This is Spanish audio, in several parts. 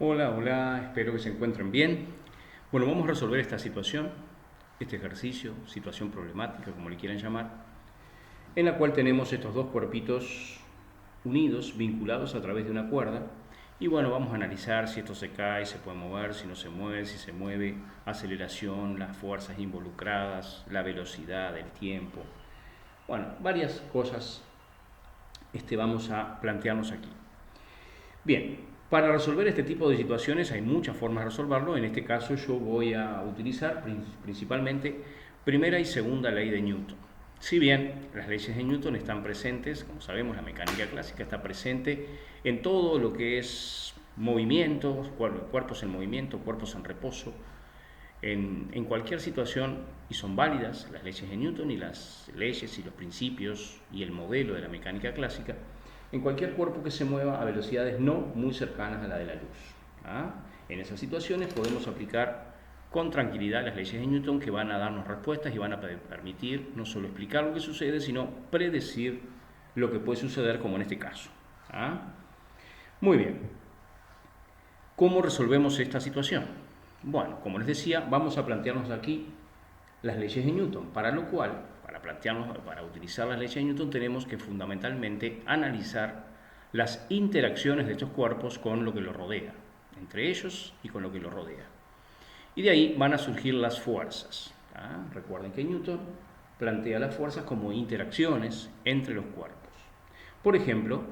Hola, hola, espero que se encuentren bien. Bueno, vamos a resolver esta situación, este ejercicio, situación problemática, como le quieran llamar, en la cual tenemos estos dos cuerpitos unidos, vinculados a través de una cuerda. Y bueno, vamos a analizar si esto se cae, se puede mover, si no se mueve, si se mueve, aceleración, las fuerzas involucradas, la velocidad, el tiempo. Bueno, varias cosas vamos a plantearnos aquí. Bien, para resolver este tipo de situaciones hay muchas formas de resolverlo. En este caso yo voy a utilizar principalmente primera y segunda ley de Newton. Si bien las leyes de Newton están presentes, como sabemos, la mecánica clásica está presente en todo lo que es movimientos, cuerpos en movimiento, cuerpos en reposo, en cualquier situación, y son válidas las leyes de Newton y las leyes y los principios y el modelo de la mecánica clásica, en cualquier cuerpo que se mueva a velocidades no muy cercanas a la de la luz. ¿Ah? En esas situaciones podemos aplicar con tranquilidad las leyes de Newton, que van a darnos respuestas y van a permitir no solo explicar lo que sucede, sino predecir lo que puede suceder, como en este caso. ¿Ah? Muy bien. ¿Cómo resolvemos esta situación? Bueno, como les decía, vamos a plantearnos aquí las leyes de Newton, para lo cual, para utilizar las leyes de Newton, tenemos que fundamentalmente analizar las interacciones de estos cuerpos con lo que los rodea, entre ellos y con lo que los rodea. Y de ahí van a surgir las fuerzas. Recuerden que Newton plantea las fuerzas como interacciones entre los cuerpos. Por ejemplo,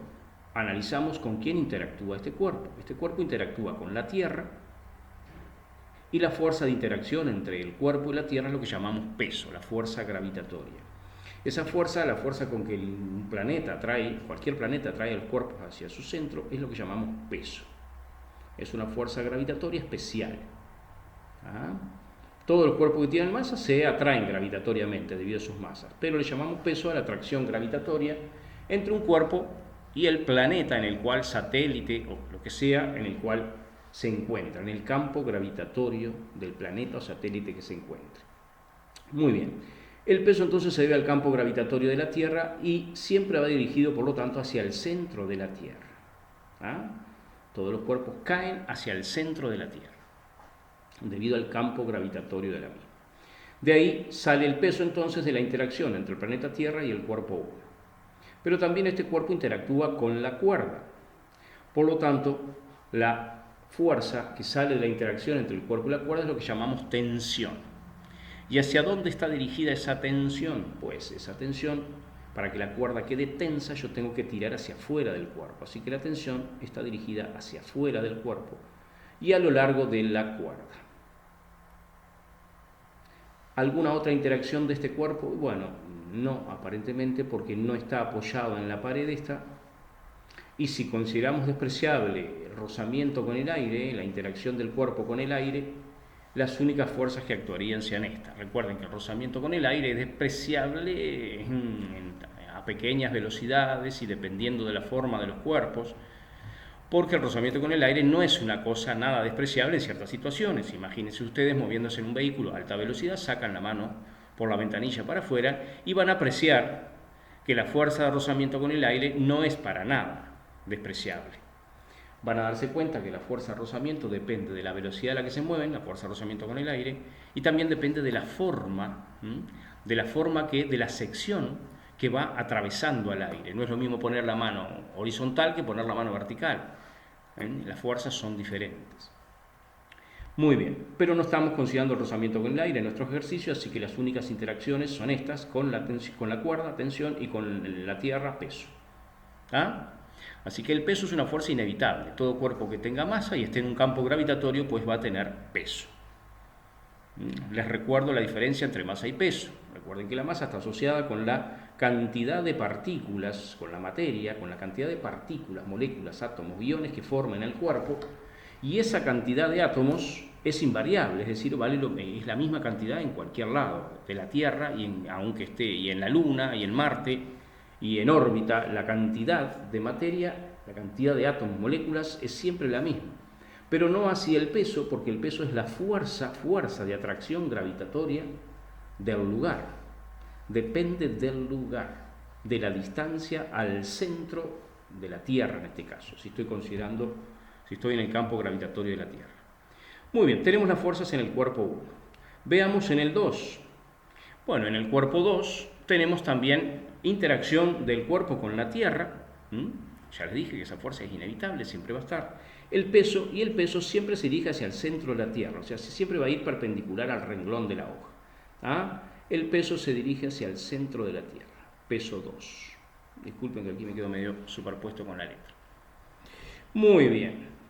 analizamos con quién interactúa este cuerpo. Este cuerpo interactúa con la Tierra, y la fuerza de interacción entre el cuerpo y la Tierra es lo que llamamos peso, la fuerza gravitatoria. Esa fuerza, la fuerza con que cualquier planeta atrae el cuerpo hacia su centro, es lo que llamamos peso. Es una fuerza gravitatoria especial. ¿Ah? Todos los cuerpos que tienen masa se atraen gravitatoriamente debido a sus masas, pero le llamamos peso a la atracción gravitatoria entre un cuerpo y el planeta en el cual, satélite o lo que sea, en el cual se encuentra, en el campo gravitatorio del planeta o satélite que se encuentre. Muy bien. El peso entonces se debe al campo gravitatorio de la Tierra y siempre va dirigido, por lo tanto, hacia el centro de la Tierra. ¿Ah? Todos los cuerpos caen hacia el centro de la Tierra, debido al campo gravitatorio de la misma. De ahí sale el peso entonces de la interacción entre el planeta Tierra y el cuerpo 1. Pero también este cuerpo interactúa con la cuerda. Por lo tanto, la fuerza que sale de la interacción entre el cuerpo y la cuerda es lo que llamamos tensión. ¿Y hacia dónde está dirigida esa tensión? Pues esa tensión, para que la cuerda quede tensa, yo tengo que tirar hacia afuera del cuerpo. Así que la tensión está dirigida hacia afuera del cuerpo y a lo largo de la cuerda. ¿Alguna otra interacción de este cuerpo? Bueno, no, aparentemente, porque no está apoyado en la pared esta. Y si consideramos despreciable el rozamiento con el aire, la interacción del cuerpo con el aire, las únicas fuerzas que actuarían sean estas. Recuerden que el rozamiento con el aire es despreciable a pequeñas velocidades y dependiendo de la forma de los cuerpos, porque el rozamiento con el aire no es una cosa nada despreciable en ciertas situaciones. Imagínense ustedes moviéndose en un vehículo a alta velocidad, sacan la mano por la ventanilla para afuera y van a apreciar que la fuerza de rozamiento con el aire no es para nada despreciable. Van a darse cuenta que la fuerza de rozamiento depende de la velocidad a la que se mueven, la fuerza de rozamiento con el aire, y también depende de la forma, de la sección que va atravesando al aire. No es lo mismo poner la mano horizontal que poner la mano vertical. Las fuerzas son diferentes. Muy bien, pero no estamos considerando el rozamiento con el aire en nuestro ejercicio, así que las únicas interacciones son estas, con la cuerda, tensión, y con la Tierra, peso. ¿Ah? Así que el peso es una fuerza inevitable. Todo cuerpo que tenga masa y esté en un campo gravitatorio, pues va a tener peso. Les recuerdo la diferencia entre masa y peso. Recuerden que la masa está asociada con la cantidad de partículas, con la materia, con la cantidad de partículas, moléculas, átomos, iones que forman el cuerpo, y esa cantidad de átomos es invariable, es decir, es la misma cantidad en cualquier lado de la Tierra, aunque esté y en la Luna y en Marte y en órbita, la cantidad de materia, la cantidad de átomos, moléculas, es siempre la misma. Pero no así el peso, porque el peso es la fuerza de atracción gravitatoria del lugar. Depende del lugar, de la distancia al centro de la Tierra en este caso. Si si estoy en el campo gravitatorio de la Tierra. Muy bien, tenemos las fuerzas en el cuerpo 1. Veamos en el 2. Bueno, en el cuerpo 2 tenemos también interacción del cuerpo con la Tierra. Ya les dije que esa fuerza es inevitable, siempre va a estar. El peso, y el peso siempre se dirige hacia el centro de la Tierra, o sea, siempre va a ir perpendicular al renglón de la hoja. El peso se dirige hacia el centro de la Tierra, peso 2. Disculpen que aquí me quedo medio superpuesto con la letra. Muy bien.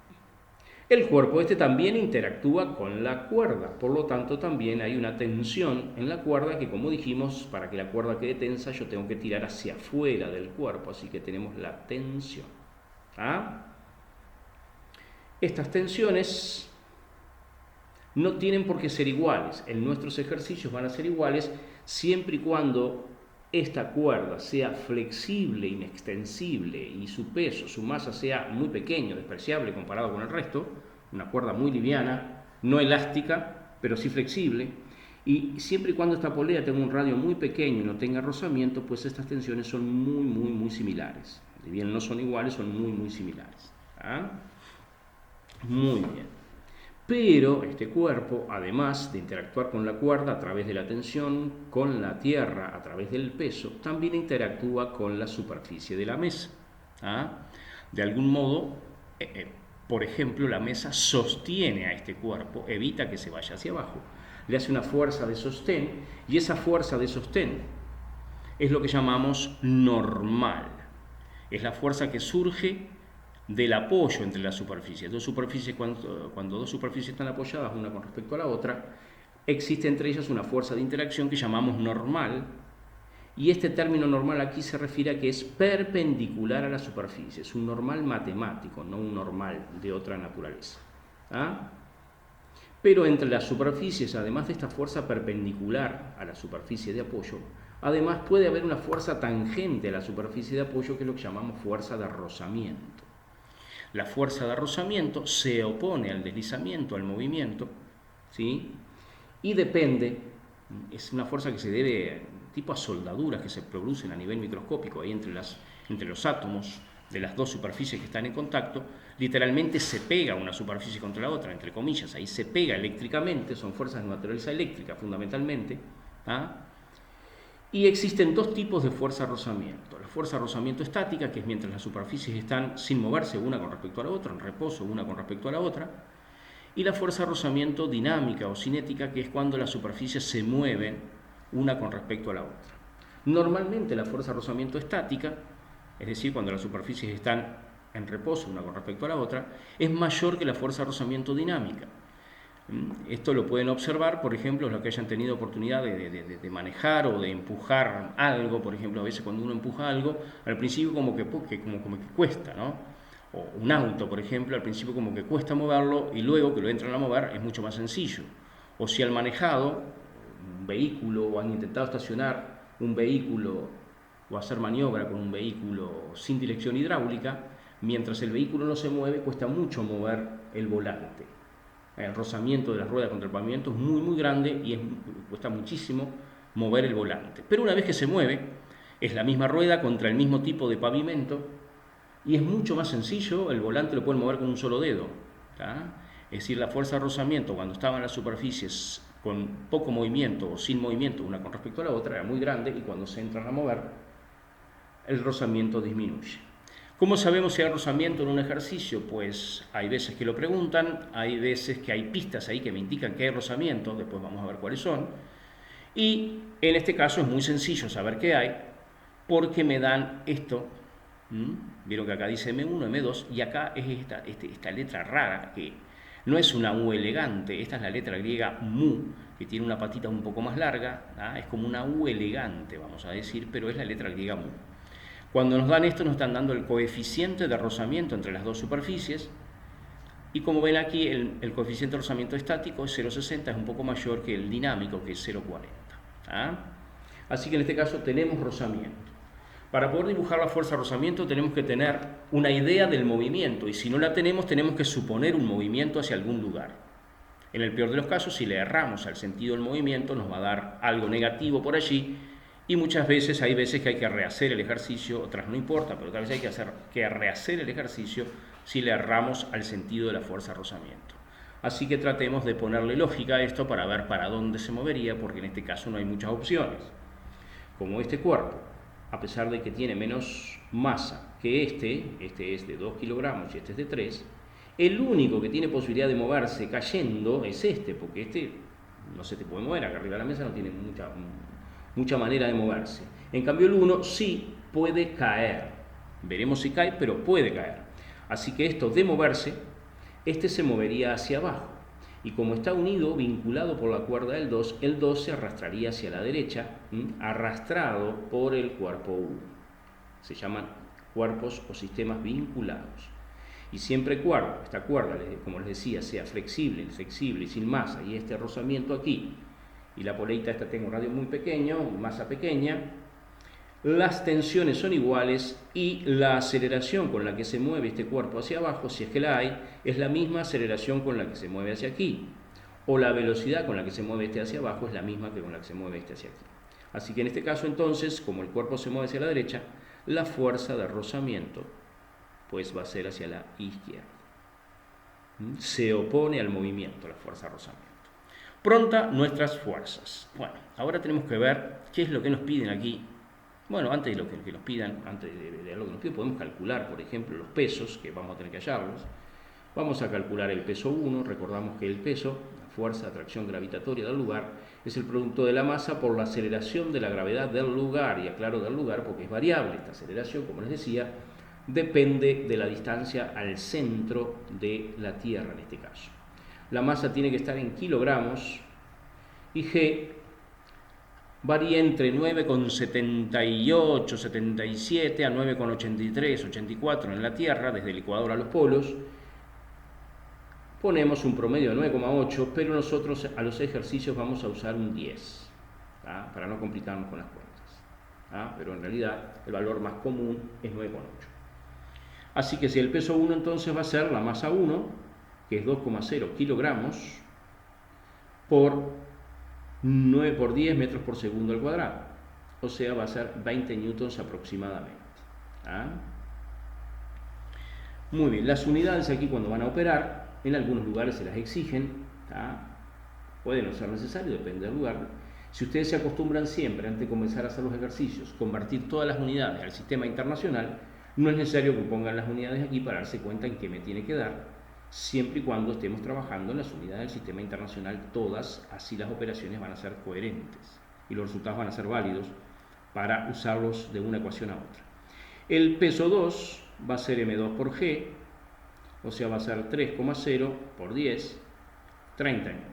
El cuerpo también interactúa con la cuerda, por lo tanto también hay una tensión en la cuerda que, como dijimos, para que la cuerda quede tensa yo tengo que tirar hacia afuera del cuerpo, así que tenemos la tensión. Estas tensiones no tienen por qué ser iguales, en nuestros ejercicios van a ser iguales siempre y cuando esta cuerda sea flexible, inextensible y su peso, su masa sea muy pequeño, despreciable comparado con el resto, una cuerda muy liviana, no elástica, pero sí flexible, y siempre y cuando esta polea tenga un radio muy pequeño y no tenga rozamiento, pues estas tensiones son muy similares. Si bien no son iguales, son muy similares. Muy bien. Pero este cuerpo, además de interactuar con la cuerda a través de la tensión, con la tierra a través del peso, también interactúa con la superficie de la mesa. De algún modo, por ejemplo, la mesa sostiene a este cuerpo, evita que se vaya hacia abajo. Le hace una fuerza de sostén, y esa fuerza de sostén es lo que llamamos normal. Es la fuerza que surge del apoyo entre las superficies. Cuando dos superficies están apoyadas una con respecto a la otra, existe entre ellas una fuerza de interacción que llamamos normal, y este término normal aquí se refiere a que es perpendicular a la superficie, es un normal matemático, no un normal de otra naturaleza. Pero entre las superficies, además de esta fuerza perpendicular a la superficie de apoyo, además puede haber una fuerza tangente a la superficie de apoyo, que es lo que llamamos fuerza de rozamiento. La fuerza de rozamiento se opone al deslizamiento, al movimiento, ¿sí? Y depende, es una fuerza que se debe tipo a soldaduras que se producen a nivel microscópico ahí entre los átomos de las dos superficies que están en contacto. Literalmente se pega una superficie contra la otra, entre comillas, ahí se pega eléctricamente, son fuerzas de naturaleza eléctrica fundamentalmente. Y existen dos tipos de fuerza de rozamiento. La fuerza de rozamiento estática, que es mientras las superficies están sin moverse una con respecto a la otra, en reposo una con respecto a la otra. Y la fuerza de rozamiento dinámica o cinética, que es cuando las superficies se mueven una con respecto a la otra. Normalmente la fuerza de rozamiento estática, es decir, cuando las superficies están en reposo una con respecto a la otra, es mayor que la fuerza de rozamiento dinámica. Esto lo pueden observar, por ejemplo, los que hayan tenido oportunidad de manejar o de empujar algo. Por ejemplo, a veces cuando uno empuja algo, al principio como que cuesta, ¿no? O un auto, por ejemplo, al principio como que cuesta moverlo, y luego que lo entran a mover es mucho más sencillo. O si han manejado un vehículo o han intentado estacionar un vehículo o hacer maniobra con un vehículo sin dirección hidráulica, mientras el vehículo no se mueve, cuesta mucho mover el volante. El rozamiento de las ruedas contra el pavimento es muy grande y cuesta muchísimo mover el volante. Pero una vez que se mueve, es la misma rueda contra el mismo tipo de pavimento y es mucho más sencillo, el volante lo pueden mover con un solo dedo. Es decir, la fuerza de rozamiento cuando estaban las superficies con poco movimiento o sin movimiento una con respecto a la otra era muy grande, y cuando se entran a mover, el rozamiento disminuye. ¿Cómo sabemos si hay rozamiento en un ejercicio? Pues hay veces que lo preguntan, hay veces que hay pistas ahí que me indican que hay rozamiento, después vamos a ver cuáles son. Y en este caso es muy sencillo saber qué hay, porque me dan esto. Vieron que acá dice M1, M2, y acá es esta letra rara, que no es una U elegante, esta es la letra griega mu, que tiene una patita un poco más larga, es como una U elegante, vamos a decir, pero es la letra griega mu. Cuando nos dan esto, nos están dando el coeficiente de rozamiento entre las dos superficies, y como ven aquí, el coeficiente de rozamiento estático es 0,60, es un poco mayor que el dinámico, que es 0,40. Así que en este caso tenemos rozamiento. Para poder dibujar la fuerza de rozamiento tenemos que tener una idea del movimiento, y si no la tenemos que suponer un movimiento hacia algún lugar. En el peor de los casos, si le erramos al sentido del movimiento, nos va a dar algo negativo por allí, y muchas veces hay veces que hay que rehacer el ejercicio, otras no importa, pero tal vez hay que rehacer el ejercicio si le erramos al sentido de la fuerza de rozamiento. Así que tratemos de ponerle lógica a esto para ver para dónde se movería, porque en este caso no hay muchas opciones. Como este cuerpo, a pesar de que tiene menos masa que este es de 2 kilogramos y este es de 3, el único que tiene posibilidad de moverse cayendo es este, porque este no se te puede mover, acá arriba de la mesa no tiene mucha manera de moverse. En cambio el 1 sí puede caer, veremos si cae, pero puede caer. Así que esto de moverse, este se movería hacia abajo. Y como está unido, vinculado por la cuerda del 2, el 2 se arrastraría hacia la derecha, arrastrado por el cuerpo 1. Se llaman cuerpos o sistemas vinculados. Y siempre esta cuerda, como les decía, sea flexible y sin masa, y este rozamiento aquí, y la poleita esta tengo un radio muy pequeño, masa pequeña, las tensiones son iguales y la aceleración con la que se mueve este cuerpo hacia abajo, si es que la hay, es la misma aceleración con la que se mueve hacia aquí. O la velocidad con la que se mueve este hacia abajo es la misma que con la que se mueve este hacia aquí. Así que en este caso entonces, como el cuerpo se mueve hacia la derecha, la fuerza de rozamiento pues va a ser hacia la izquierda. Se opone al movimiento, la fuerza de rozamiento. Pronta nuestras fuerzas. Bueno, ahora tenemos que ver qué es lo que nos piden aquí. Bueno, antes de lo que nos pidan, antes de lo que nos piden, podemos calcular, por ejemplo, los pesos, que vamos a tener que hallarlos. Vamos a calcular el peso 1, recordamos que el peso, la fuerza de atracción gravitatoria del lugar, es el producto de la masa por la aceleración de la gravedad del lugar, y aclaro del lugar porque es variable. Esta aceleración, como les decía, depende de la distancia al centro de la Tierra en este caso. La masa tiene que estar en kilogramos y G varía entre 9,78, 77 a 9,83, 84 en la Tierra, desde el Ecuador a los polos. Ponemos un promedio de 9,8, pero nosotros a los ejercicios vamos a usar un 10, para no complicarnos con las cuentas. Pero en realidad el valor más común es 9,8. Así que si el peso 1 entonces va a ser la masa 1, que es 2,0 kilogramos, por 9 por 10 metros por segundo al cuadrado. O sea, va a ser 20 newtons aproximadamente. Muy bien, las unidades aquí cuando van a operar, en algunos lugares se las exigen, puede no ser necesario, depende del lugar. Si ustedes se acostumbran siempre, antes de comenzar a hacer los ejercicios, convertir todas las unidades al sistema internacional, no es necesario que pongan las unidades aquí para darse cuenta en qué me tiene que dar, siempre y cuando estemos trabajando en las unidades del sistema internacional todas, así las operaciones van a ser coherentes y los resultados van a ser válidos para usarlos de una ecuación a otra. El peso 2 va a ser M2 por G, o sea, va a ser 3,0 por 10, 30 newtons.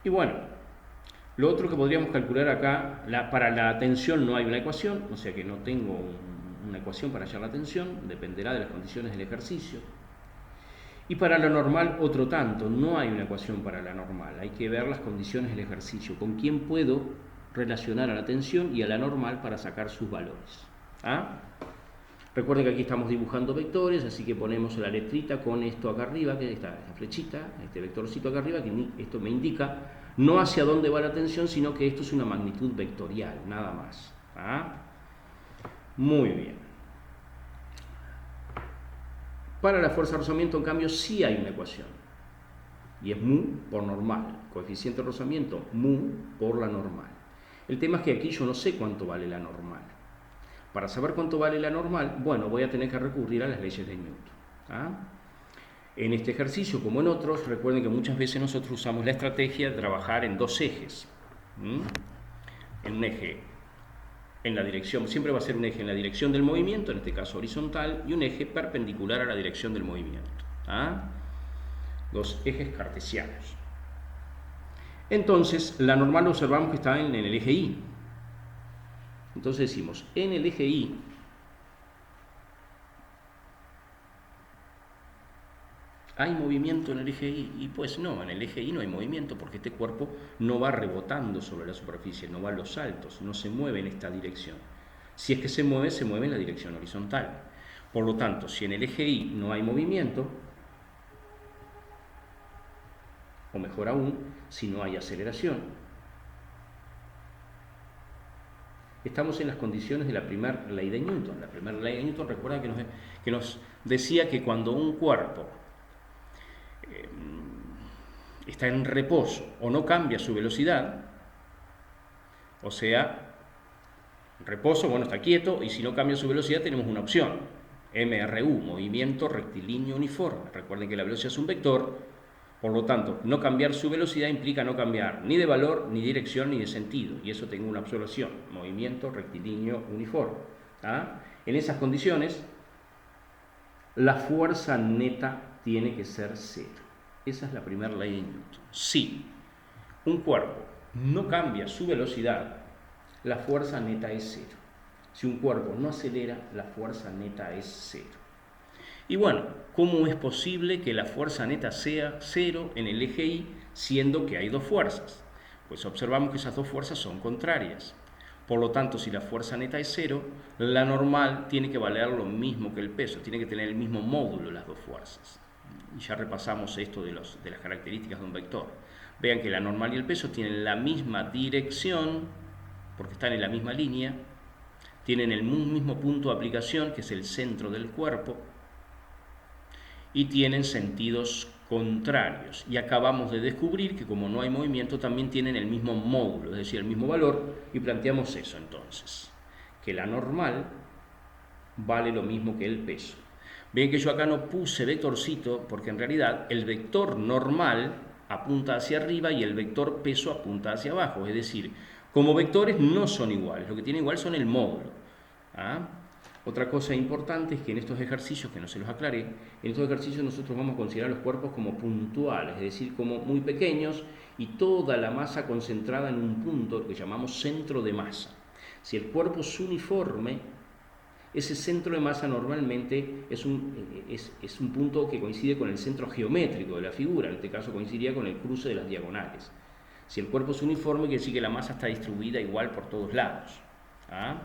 Y bueno, lo otro que podríamos calcular acá, para la tensión no hay una ecuación, o sea que no tengo una ecuación para hallar la tensión, dependerá de las condiciones del ejercicio. Y para la normal otro tanto, no hay una ecuación para la normal, hay que ver las condiciones del ejercicio, con quién puedo relacionar a la tensión y a la normal para sacar sus valores. Recuerden que aquí estamos dibujando vectores, así que ponemos la letrita con esto acá arriba, que esta flechita, este vectorcito acá arriba, que esto me indica no hacia dónde va la tensión, sino que esto es una magnitud vectorial, nada más. Muy bien. Para la fuerza de rozamiento, en cambio, sí hay una ecuación. Y es mu por normal. Coeficiente de rozamiento, mu por la normal. El tema es que aquí yo no sé cuánto vale la normal. Para saber cuánto vale la normal, bueno, voy a tener que recurrir a las leyes de Newton. En este ejercicio, como en otros, recuerden que muchas veces nosotros usamos la estrategia de trabajar en dos ejes. En un eje en la dirección, siempre va a ser un eje en la dirección del movimiento, en este caso horizontal, y un eje perpendicular a la dirección del movimiento. Dos ejes cartesianos. Entonces, la normal observamos que está en el eje Y. Entonces decimos, en el eje Y, ¿hay movimiento en el eje Y? Y pues no, en el eje Y no hay movimiento porque este cuerpo no va rebotando sobre la superficie, no va a los saltos, no se mueve en esta dirección. Si es que se mueve en la dirección horizontal. Por lo tanto, si en el eje Y no hay movimiento, o mejor aún, si no hay aceleración, estamos en las condiciones de la primera ley de Newton. La primera ley de Newton, recuerda que nos decía que cuando un cuerpo está en reposo o no cambia su velocidad, o sea, en reposo, bueno, está quieto, y si no cambia su velocidad tenemos una opción, MRU, movimiento rectilíneo uniforme. Recuerden que la velocidad es un vector, por lo tanto, no cambiar su velocidad implica no cambiar ni de valor, ni dirección, ni de sentido, y eso tengo una observación, movimiento rectilíneo uniforme. ¿Ah? En esas condiciones, la fuerza neta tiene que ser cero. Esa es la primera ley de Newton. Si un cuerpo no cambia su velocidad, la fuerza neta es cero. Si un cuerpo no acelera, la fuerza neta es cero. Y bueno, ¿cómo es posible que la fuerza neta sea cero en el eje Y, siendo que hay dos fuerzas? Pues observamos que esas dos fuerzas son contrarias. Por lo tanto, si la fuerza neta es cero, la normal tiene que valer lo mismo que el peso, tiene que tener el mismo módulo las dos fuerzas. Y ya repasamos esto de las características de un vector. Vean que la normal y el peso tienen la misma dirección, porque están en la misma línea, tienen el mismo punto de aplicación, que es el centro del cuerpo, y tienen sentidos contrarios. Y acabamos de descubrir que como no hay movimiento, también tienen el mismo módulo, es decir, el mismo valor, y planteamos eso entonces, que la normal vale lo mismo que el peso. Ven que yo acá no puse vectorcito, porque en realidad el vector normal apunta hacia arriba y el vector peso apunta hacia abajo, es decir, como vectores no son iguales, lo que tienen igual son el módulo. ¿Ah? Otra cosa importante es que en estos ejercicios, que no se los aclaré, en estos ejercicios nosotros vamos a considerar los cuerpos como puntuales, es decir, como muy pequeños y toda la masa concentrada en un punto que llamamos centro de masa. Si el cuerpo es uniforme, ese centro de masa normalmente es un punto que coincide con el centro geométrico de la figura, en este caso coincidiría con el cruce de las diagonales. Si el cuerpo es uniforme, quiere decir que la masa está distribuida igual por todos lados. ¿Ah?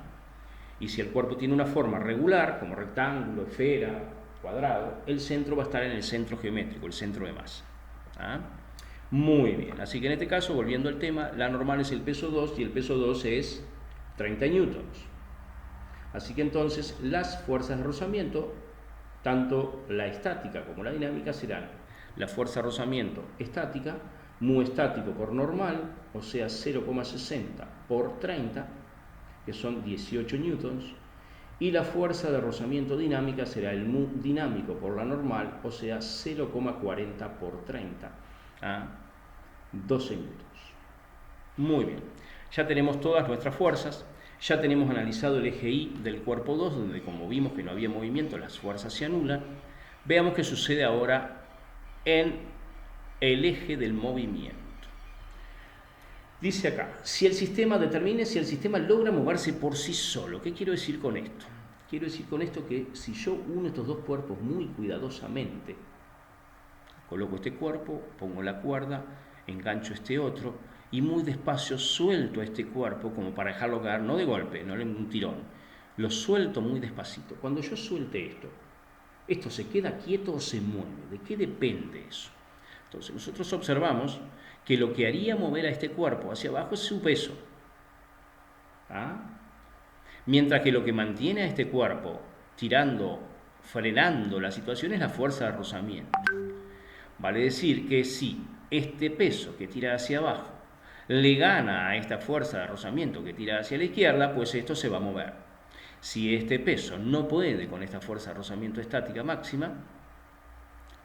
Y si el cuerpo tiene una forma regular, como rectángulo, esfera, cuadrado, el centro va a estar en el centro geométrico, el centro de masa. ¿Ah? Muy bien, así que en este caso, volviendo al tema, la normal es el peso 2 y el peso 2 es 30 newtons. Así que entonces las fuerzas de rozamiento, tanto la estática como la dinámica, serán la fuerza de rozamiento estática, mu estático por normal, o sea 0,60 por 30, que son 18 newtons, y la fuerza de rozamiento dinámica será el mu dinámico por la normal, o sea 0,40 por 30, a 12 newtons. Muy bien, ya tenemos todas nuestras fuerzas, ya tenemos analizado el eje Y del cuerpo 2, donde como vimos que no había movimiento, las fuerzas se anulan. Veamos qué sucede ahora en el eje del movimiento. Dice acá, si el sistema logra moverse por sí solo. ¿Qué quiero decir con esto? Quiero decir con esto que si yo uno estos dos cuerpos muy cuidadosamente, coloco este cuerpo, pongo la cuerda, engancho este otro y muy despacio suelto a este cuerpo como para dejarlo caer, no de golpe, no en un tirón, lo suelto muy despacito. Cuando yo suelte esto se queda quieto o se mueve. ¿De qué depende eso? Entonces nosotros observamos que lo que haría mover a este cuerpo hacia abajo es su peso. ¿Ah? Mientras que lo que mantiene a este cuerpo frenando la situación es la fuerza de rozamiento. Vale decir que si este peso que tira hacia abajo le gana a esta fuerza de rozamiento que tira hacia la izquierda, pues esto se va a mover. Si este peso no puede con esta fuerza de rozamiento estática máxima,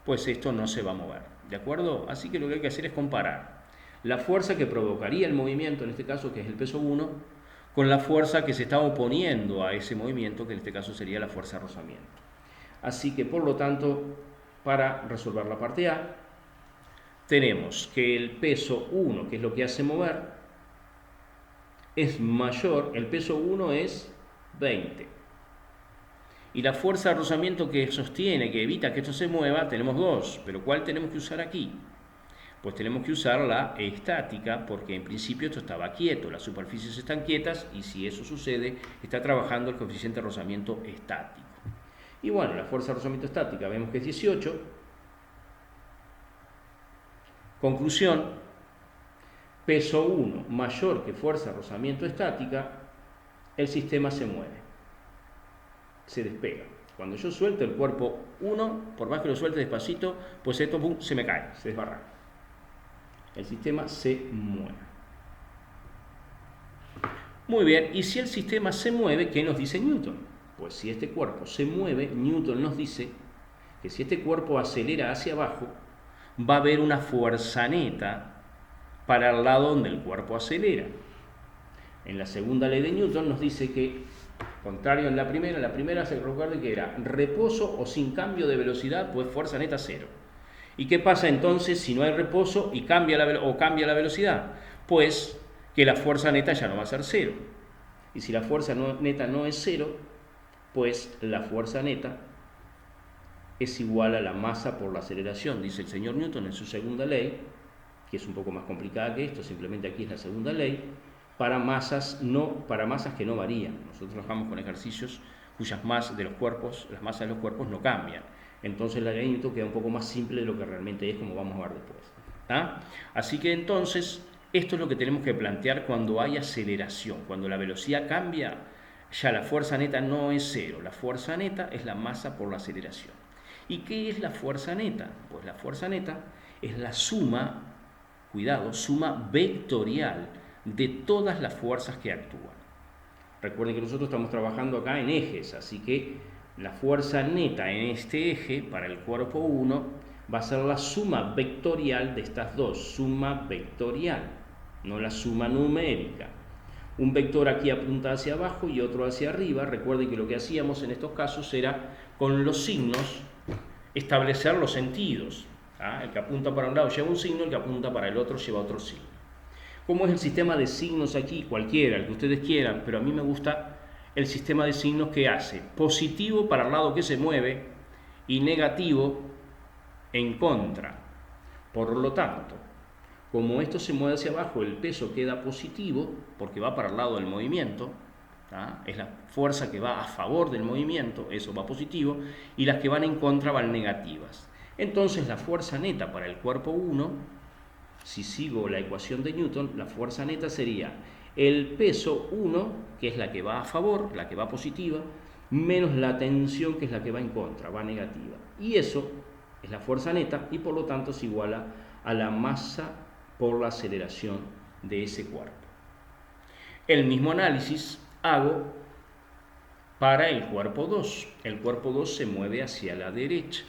pues esto no se va a mover, ¿de acuerdo? Así que lo que hay que hacer es comparar la fuerza que provocaría el movimiento, en este caso que es el peso 1, con la fuerza que se está oponiendo a ese movimiento, que en este caso sería la fuerza de rozamiento. Así que, por lo tanto, para resolver la parte A, tenemos que el peso 1, que es lo que hace mover, es mayor, el peso 1 es 20. Y la fuerza de rozamiento que sostiene, que evita que esto se mueva, tenemos dos. ¿Pero cuál tenemos que usar aquí? Pues tenemos que usar la estática, porque en principio esto estaba quieto, las superficies están quietas y si eso sucede, está trabajando el coeficiente de rozamiento estático. Y bueno, la fuerza de rozamiento estática vemos que es 18. Conclusión, peso 1 mayor que fuerza de rozamiento estática, el sistema se mueve, se despega. Cuando yo suelto el cuerpo 1, por más que lo suelte despacito, pues esto boom, se me cae, se desbarranca. El sistema se mueve. Muy bien, y si el sistema se mueve, ¿qué nos dice Newton? Pues si este cuerpo se mueve, Newton nos dice que si este cuerpo acelera hacia abajo, va a haber una fuerza neta para el lado donde el cuerpo acelera. En la segunda ley de Newton nos dice que, contrario en la primera se recuerda que era reposo o sin cambio de velocidad, pues fuerza neta cero. ¿Y qué pasa entonces si no hay reposo y cambia la velocidad? Pues que la fuerza neta ya no va a ser cero. Y si la fuerza neta no es cero, pues la fuerza neta es igual a la masa por la aceleración, dice el señor Newton en su segunda ley, que es un poco más complicada que esto, simplemente aquí es la segunda ley, para masas que no varían. Nosotros trabajamos con ejercicios cuyas masas de los cuerpos, las masas de los cuerpos no cambian. Entonces la ley de Newton queda un poco más simple de lo que realmente es, como vamos a ver después. ¿Ah? Así que entonces, esto es lo que tenemos que plantear cuando hay aceleración. Cuando la velocidad cambia, ya la fuerza neta no es cero. La fuerza neta es la masa por la aceleración. ¿Y qué es la fuerza neta? Pues la fuerza neta es la suma, cuidado, suma vectorial de todas las fuerzas que actúan. Recuerden que nosotros estamos trabajando acá en ejes, así que la fuerza neta en este eje para el cuerpo 1 va a ser la suma vectorial de estas dos, suma vectorial, no la suma numérica. Un vector aquí apunta hacia abajo y otro hacia arriba. Recuerden que lo que hacíamos en estos casos era con los signos establecer los sentidos. ¿Ah? El que apunta para un lado lleva un signo, el que apunta para el otro lleva otro signo. ¿Cómo es el sistema de signos aquí? Cualquiera, el que ustedes quieran, pero a mí me gusta el sistema de signos que hace positivo para el lado que se mueve y negativo en contra. Por lo tanto, como esto se mueve hacia abajo, el peso queda positivo porque va para el lado del movimiento. ¿Ah? Es la fuerza que va a favor del movimiento, eso va positivo, y las que van en contra van negativas. Entonces la fuerza neta para el cuerpo 1, si sigo la ecuación de Newton, la fuerza neta sería el peso 1, que es la que va a favor, la que va positiva, menos la tensión, que es la que va en contra, va negativa. Y eso es la fuerza neta y por lo tanto se iguala a la masa por la aceleración de ese cuerpo. El mismo análisis hago para el cuerpo 2. El cuerpo 2 se mueve hacia la derecha.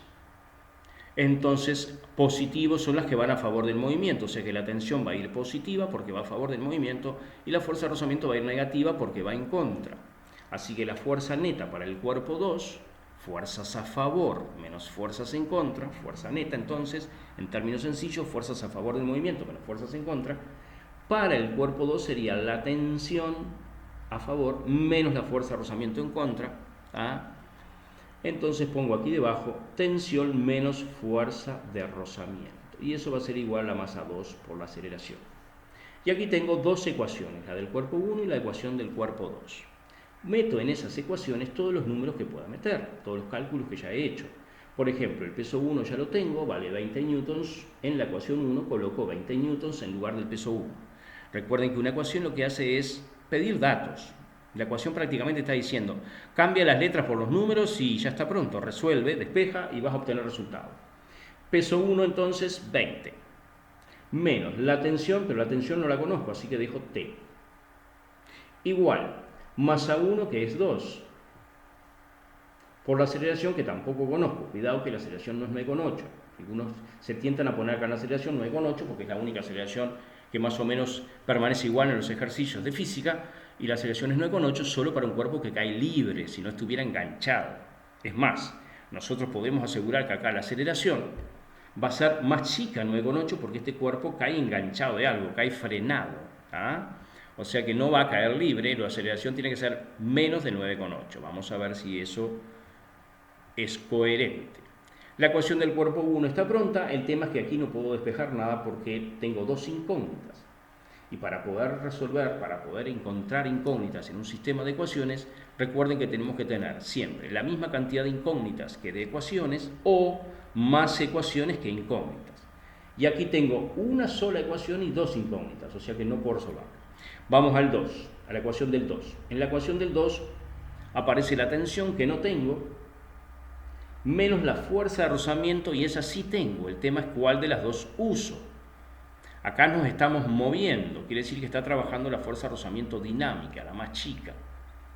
Entonces, positivos son las que van a favor del movimiento, o sea que la tensión va a ir positiva porque va a favor del movimiento y la fuerza de rozamiento va a ir negativa porque va en contra. Así que la fuerza neta para el cuerpo 2, fuerzas a favor menos fuerzas en contra, fuerza neta entonces, en términos sencillos, fuerzas a favor del movimiento menos fuerzas en contra, para el cuerpo 2 sería la tensión a favor menos la fuerza de rozamiento en contra. ¿Ah? Entonces pongo aquí debajo tensión menos fuerza de rozamiento. Y eso va a ser igual a la masa 2 por la aceleración. Y aquí tengo dos ecuaciones, la del cuerpo 1 y la ecuación del cuerpo 2. Meto en esas ecuaciones todos los números que pueda meter, todos los cálculos que ya he hecho. Por ejemplo, el peso 1 ya lo tengo, vale 20 newtons. En la ecuación 1 coloco 20 newtons en lugar del peso 1. Recuerden que una ecuación lo que hace es pedir datos. La ecuación prácticamente está diciendo, cambia las letras por los números y ya está pronto, resuelve, despeja y vas a obtener el resultado. Peso 1 entonces 20, menos la tensión, pero la tensión no la conozco, así que dejo T. Igual, masa 1 que es 2, por la aceleración que tampoco conozco, cuidado que la aceleración no es 9,8. Algunos se tientan a poner acá en la aceleración 9,8 porque es la única aceleración que más o menos permanece igual en los ejercicios de física, y la aceleración es 9,8 solo para un cuerpo que cae libre, si no estuviera enganchado. Es más, nosotros podemos asegurar que acá la aceleración va a ser más chica 9,8 porque este cuerpo cae enganchado de algo, cae frenado. ¿Ah? O sea que no va a caer libre, la aceleración tiene que ser menos de 9,8. Vamos a ver si eso es coherente. La ecuación del cuerpo 1 está pronta, el tema es que aquí no puedo despejar nada porque tengo dos incógnitas. Y para poder resolver, para poder encontrar incógnitas en un sistema de ecuaciones, recuerden que tenemos que tener siempre la misma cantidad de incógnitas que de ecuaciones o más ecuaciones que incógnitas. Y aquí tengo una sola ecuación y dos incógnitas, o sea que no puedo resolver. Vamos al 2. a la ecuación del 2. En la ecuación del 2 aparece la tensión que no tengo, menos la fuerza de rozamiento, y esa sí tengo. El tema es cuál de las dos uso. Acá nos estamos moviendo, quiere decir que está trabajando la fuerza de rozamiento dinámica, la más chica.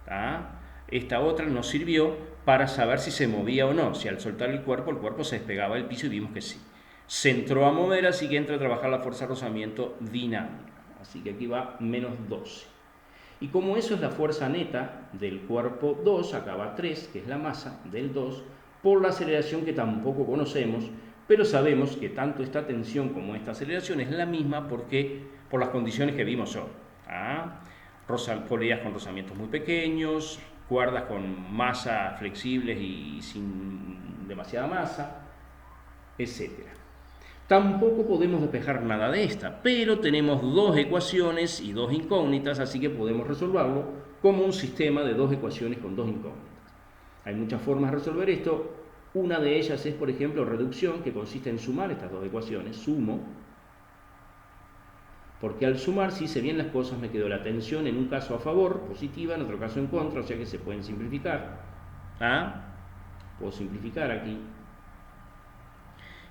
¿Tá? Esta otra nos sirvió para saber si se movía o no, si al soltar el cuerpo se despegaba del piso, y vimos que sí. Se entró a mover, así que entra a trabajar la fuerza de rozamiento dinámica. Así que aquí va menos 12. Y como eso es la fuerza neta del cuerpo 2, acá va 3, que es la masa del 2, por la aceleración que tampoco conocemos, pero sabemos que tanto esta tensión como esta aceleración es la misma porque por las condiciones que vimos hoy. Poleas con rozamientos muy pequeños, cuerdas con masa flexibles y sin demasiada masa, etc. Tampoco podemos despejar nada de esta, pero tenemos dos ecuaciones y dos incógnitas, así que podemos resolverlo como un sistema de dos ecuaciones con dos incógnitas. Hay muchas formas de resolver esto. Una de ellas es, por ejemplo, reducción, que consiste en sumar estas dos ecuaciones. Sumo, porque al sumar, si hice bien las cosas, me quedó la tensión en un caso a favor, positiva, en otro caso en contra, o sea que se pueden simplificar. Puedo simplificar aquí.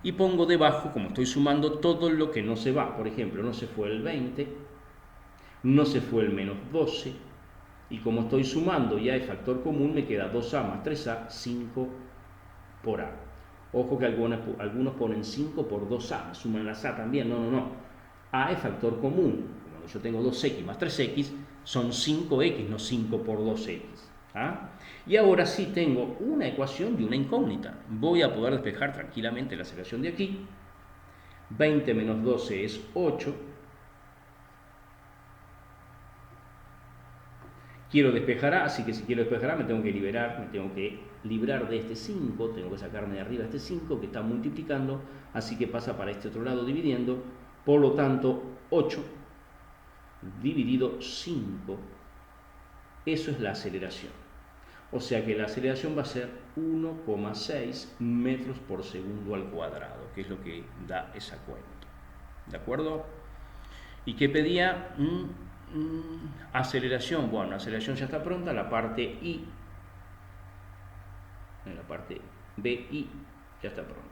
Y pongo debajo, como estoy sumando, todo lo que no se va. Por ejemplo, no se fue el 20, no se fue el menos 12, y como estoy sumando y hay factor común, me queda 2a más 3a, 5 por a. Ojo que algunos ponen 5 por 2a, suman las a también. No. A es factor común. Como yo tengo 2x más 3x, son 5x, no 5 por 2x. Y ahora sí tengo una ecuación y una incógnita. Voy a poder despejar tranquilamente la aceleración de aquí. 20 menos 12 es 8. Quiero despejar A, así que si quiero despejar A me tengo que librar de este 5, tengo que sacarme de arriba este 5 que está multiplicando, así que pasa para este otro lado dividiendo. Por lo tanto, 8 dividido 5, eso es la aceleración. O sea que la aceleración va a ser 1,6 metros por segundo al cuadrado, que es lo que da esa cuenta. ¿De acuerdo? ¿Y qué pedía? Aceleración. Bueno, la aceleración ya está pronta, la parte I, en la parte BI ya está pronta.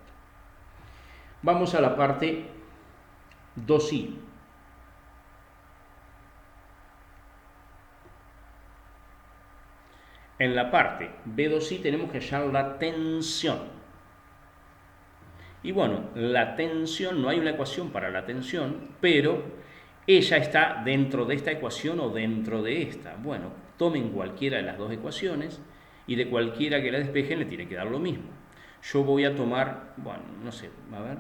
Vamos a la parte 2I. En la parte B2I tenemos que hallar la tensión. Y bueno, la tensión, no hay una ecuación para la tensión, pero ella está dentro de esta ecuación o dentro de esta. Bueno, tomen cualquiera de las dos ecuaciones y de cualquiera que la despejen le tiene que dar lo mismo. Yo voy a tomar, bueno, no sé, a ver,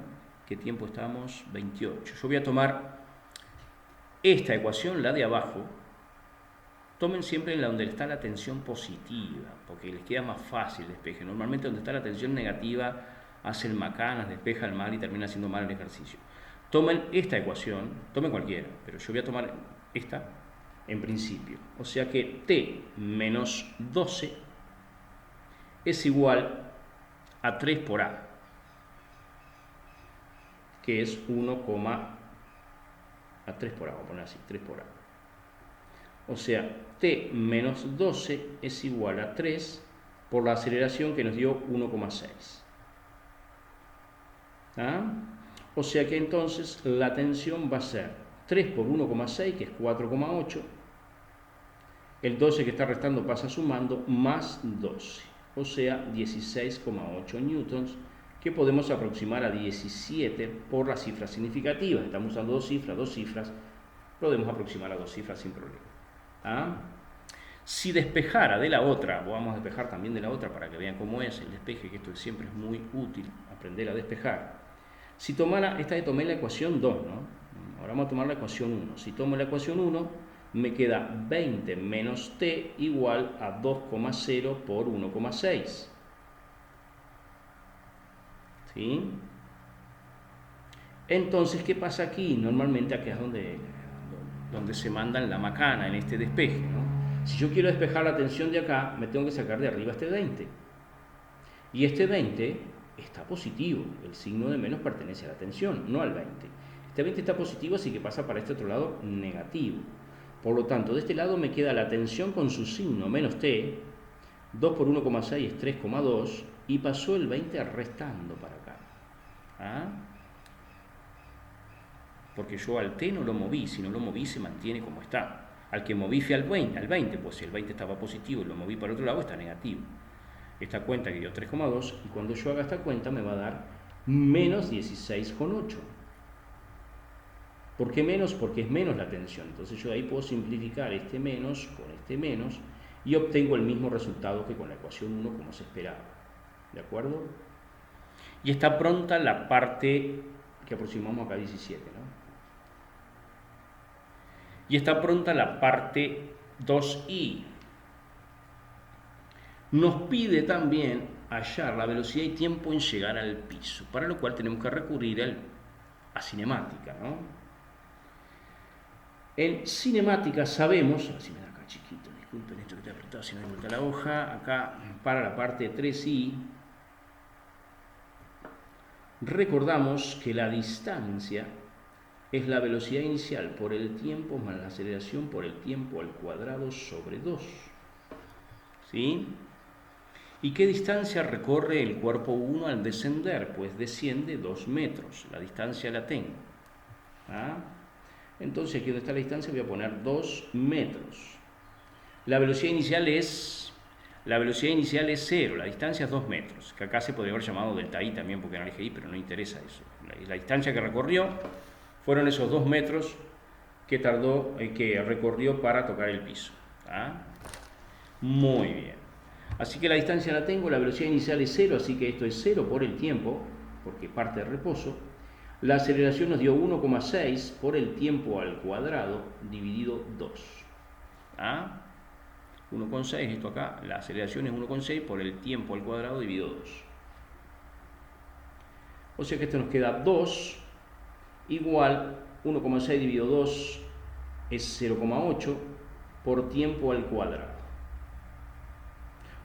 ¿qué tiempo estamos? 28. Yo voy a tomar esta ecuación, la de abajo. Tomen siempre en la donde está la tensión positiva, porque les queda más fácil despeje. Normalmente donde está la tensión negativa hacen macanas, despeja el mal y termina haciendo mal el ejercicio. Tomen esta ecuación, tomen cualquiera, pero yo voy a tomar esta en principio. O sea que t menos 12 es igual a 3 por a, que es 1, a 3 por a, vamos a poner así, 3 por a. O sea, t menos 12 es igual a 3 por la aceleración que nos dio 1,6. O sea que entonces la tensión va a ser 3 por 1,6, que es 4,8. El 12 que está restando pasa sumando, más 12. O sea, 16,8 newtons, que podemos aproximar a 17 por las cifras significativas. Estamos usando dos cifras, podemos aproximar a dos cifras sin problema. Si despejara de la otra, vamos a despejar también de la otra para que vean cómo es el despeje, que esto siempre es muy útil, aprender a despejar. Si tomara, tomé la ecuación 2, ¿no? Ahora vamos a tomar la ecuación 1. Si tomo la ecuación 1, me queda 20 menos t igual a 2,0 por 1,6. ¿Sí? Entonces, ¿qué pasa aquí? Normalmente aquí es donde se mandan la macana en este despeje, ¿no? Si yo quiero despejar la tensión de acá, me tengo que sacar de arriba este 20. Y este 20 está positivo, el signo de menos pertenece a la tensión, no al 20. Este 20 está positivo, así que pasa para este otro lado negativo. Por lo tanto, de este lado me queda la tensión con su signo menos T, 2 por 1,6 es 3,2, y pasó el 20 restando para acá. ¿Ah? Porque yo al T no lo moví, si no lo moví se mantiene como está. Al que moví fui al 20, pues si el 20 estaba positivo y lo moví para el otro lado, está negativo. Esta cuenta que dio 3,2, y cuando yo haga esta cuenta me va a dar menos 16,8. ¿Por qué menos? Porque es menos la tensión. Entonces yo ahí puedo simplificar este menos con este menos y obtengo el mismo resultado que con la ecuación 1 como se esperaba. ¿De acuerdo? Y está pronta la parte que aproximamos acá 17, ¿no? Y está pronta la parte 2i. Nos pide también hallar la velocidad y tiempo en llegar al piso, para lo cual tenemos que recurrir a cinemática, ¿no? En cinemática sabemos, a ver si me da acá chiquito, disculpen esto que está apretado, si no me vuelta la hoja, acá para la parte 3i, recordamos que la distancia es la velocidad inicial por el tiempo más la aceleración por el tiempo al cuadrado sobre 2. ¿Sí? ¿Y qué distancia recorre el cuerpo 1 al descender? Pues desciende 2 metros. La distancia la tengo. ¿Ah? Entonces aquí donde está la distancia voy a poner 2 metros. La velocidad inicial es 0, la distancia es 2 metros, que acá se podría haber llamado delta i también porque no eje i, pero no interesa eso. La distancia que recorrió fueron esos 2 metros que recorrió para tocar el piso. ¿Ah? Muy bien. Así que la distancia la tengo, la velocidad inicial es 0, así que esto es 0 por el tiempo, porque parte de reposo. La aceleración nos dio 1,6 por el tiempo al cuadrado dividido 2. ¿Ah? 1,6, esto acá, la aceleración es 1,6 por el tiempo al cuadrado dividido 2. O sea que esto nos queda 2 igual 1,6 dividido 2 es 0,8 por tiempo al cuadrado.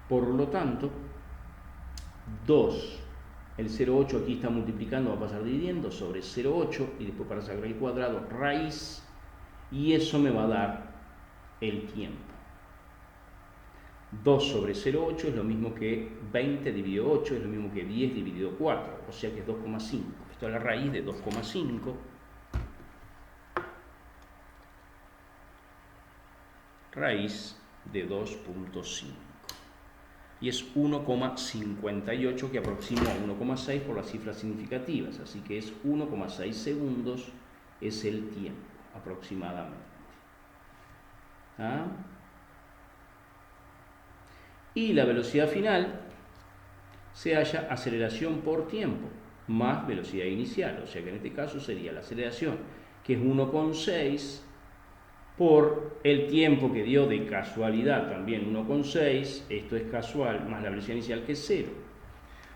Por lo tanto, 2, el 0,8 aquí está multiplicando, va a pasar dividiendo sobre 0,8 y después para sacar el cuadrado, raíz, y eso me va a dar el tiempo. 2 sobre 0,8 es lo mismo que 20 dividido 8, es lo mismo que 10 dividido 4, o sea que es 2,5. Esto es la raíz de 2,5. Raíz de 2,5. Y es 1,58 que aproxima a 1,6 por las cifras significativas, así que es 1,6 segundos es el tiempo aproximadamente. ¿Ah? Y la velocidad final se halla aceleración por tiempo más velocidad inicial, o sea que en este caso sería la aceleración, que es 1,6 por el tiempo que dio de casualidad también 1,6, esto es casual, más la velocidad inicial que es 0.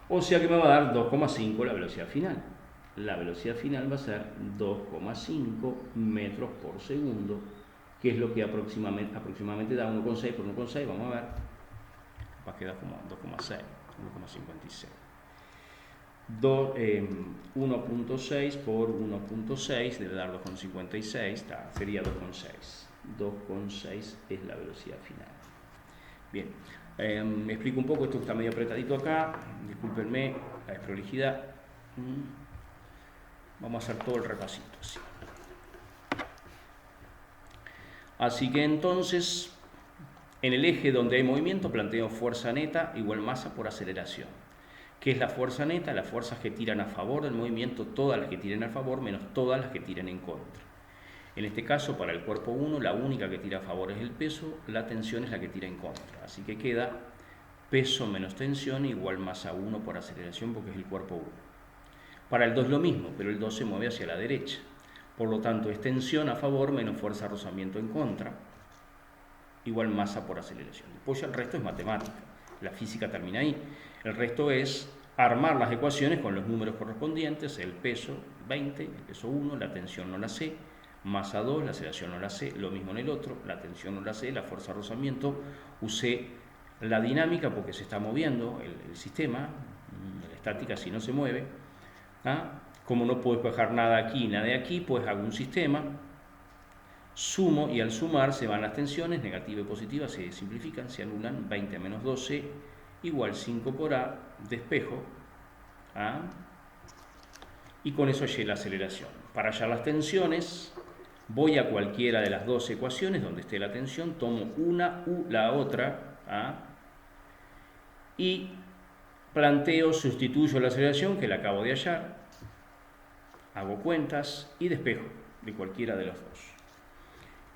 O sea que me va a dar 2,5 la velocidad final. La velocidad final va a ser 2,5 metros por segundo, que es lo que aproximadamente da 1,6 por 1,6, vamos a ver. Va a quedar como 2,6, 1,56. 1,6 por 1,6 debe dar 2,56, sería 2,6. 2,6 es la velocidad final. Bien, me explico un poco, esto está medio apretadito acá, discúlpenme la desprolijidad. Vamos a hacer todo el repasito así. Así que entonces, en el eje donde hay movimiento planteo fuerza neta igual masa por aceleración. ¿Qué es la fuerza neta? Las fuerzas que tiran a favor del movimiento, todas las que tiren a favor menos todas las que tiren en contra. En este caso, para el cuerpo 1, la única que tira a favor es el peso, la tensión es la que tira en contra. Así que queda peso menos tensión igual masa 1 por aceleración porque es el cuerpo 1. Para el 2 lo mismo, pero el 2 se mueve hacia la derecha. Por lo tanto, es tensión a favor menos fuerza de rozamiento en contra, igual masa por aceleración. Después ya el resto es matemática. La física termina ahí. El resto es armar las ecuaciones con los números correspondientes, el peso 20, el peso 1, la tensión no la sé, masa 2, la aceleración no la sé, lo mismo en el otro, la tensión no la sé, la fuerza de rozamiento, usé la dinámica porque se está moviendo el sistema, la estática si no se mueve. ¿Ah? Como no puedo despejar nada aquí y nada de aquí, pues hago un sistema Sumo y al sumar se van las tensiones, negativa y positiva, se simplifican, se anulan. 20 menos 12 igual 5 por A, despejo. ¿Ah? Y con eso hallé la aceleración. Para hallar las tensiones, voy a cualquiera de las dos ecuaciones donde esté la tensión, tomo una u la otra, ¿ah? Y planteo, sustituyo la aceleración que la acabo de hallar, hago cuentas y despejo de cualquiera de las dos.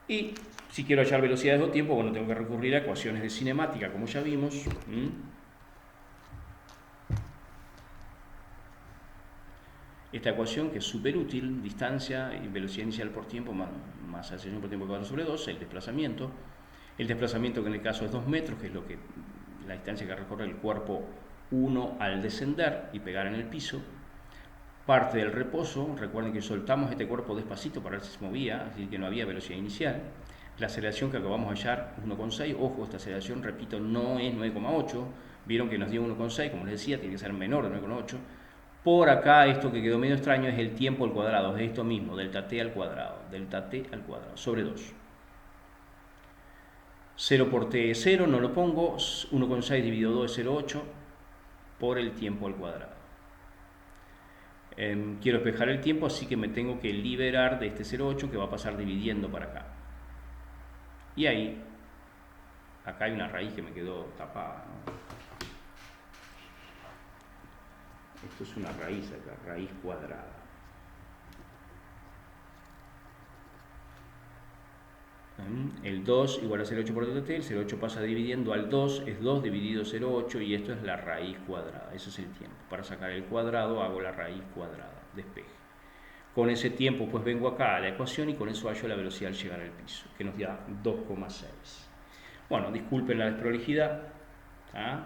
Y si quiero hallar velocidades o tiempo, bueno, tengo que recurrir a ecuaciones de cinemática, como ya vimos. Esta ecuación, que es súper útil, distancia y velocidad inicial por tiempo más aceleración por tiempo cuadrado sobre 2, el desplazamiento. El desplazamiento, que en el caso es 2 metros, que es la distancia que recorre el cuerpo 1 al descender y pegar en el piso. Parte del reposo, recuerden que soltamos este cuerpo despacito para ver si se movía, así que no había velocidad inicial. La aceleración que acabamos de hallar, 1,6, ojo, esta aceleración, repito, no es 9,8, vieron que nos dio 1,6, como les decía, tiene que ser menor de 9,8. Por acá, esto que quedó medio extraño es el tiempo al cuadrado, es esto mismo, delta t al cuadrado, sobre 2. 0 por t es 0, no lo pongo, 1,6 dividido 2 es 0,8 por el tiempo al cuadrado. Quiero despejar el tiempo, así que me tengo que liberar de este 0,8 que va a pasar dividiendo para acá. Y ahí, acá hay una raíz que me quedó tapada, ¿no? Esto es una raíz acá, raíz cuadrada. El 2 igual a 0,8 por delta t, el 0,8 pasa dividiendo al 2, es 2 dividido 0,8 y esto es la raíz cuadrada, ese es el tiempo. Para sacar el cuadrado hago la raíz cuadrada, despeje. Con ese tiempo pues vengo acá a la ecuación y con eso hallo la velocidad al llegar al piso, que nos da 2,6. Bueno, disculpen la desprolijidad, ¿ah?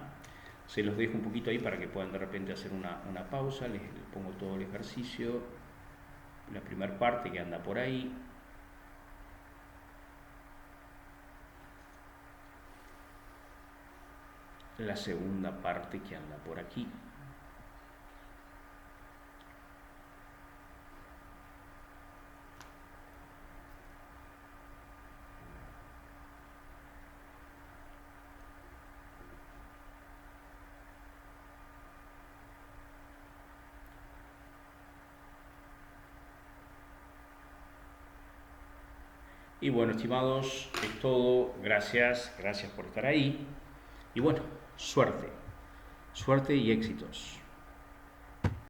Se los dejo un poquito ahí para que puedan de repente hacer una pausa, les pongo todo el ejercicio, la primera parte que anda por ahí. La segunda parte que anda por aquí. Y bueno, estimados, es todo. Gracias por estar ahí. Y bueno, suerte y éxitos.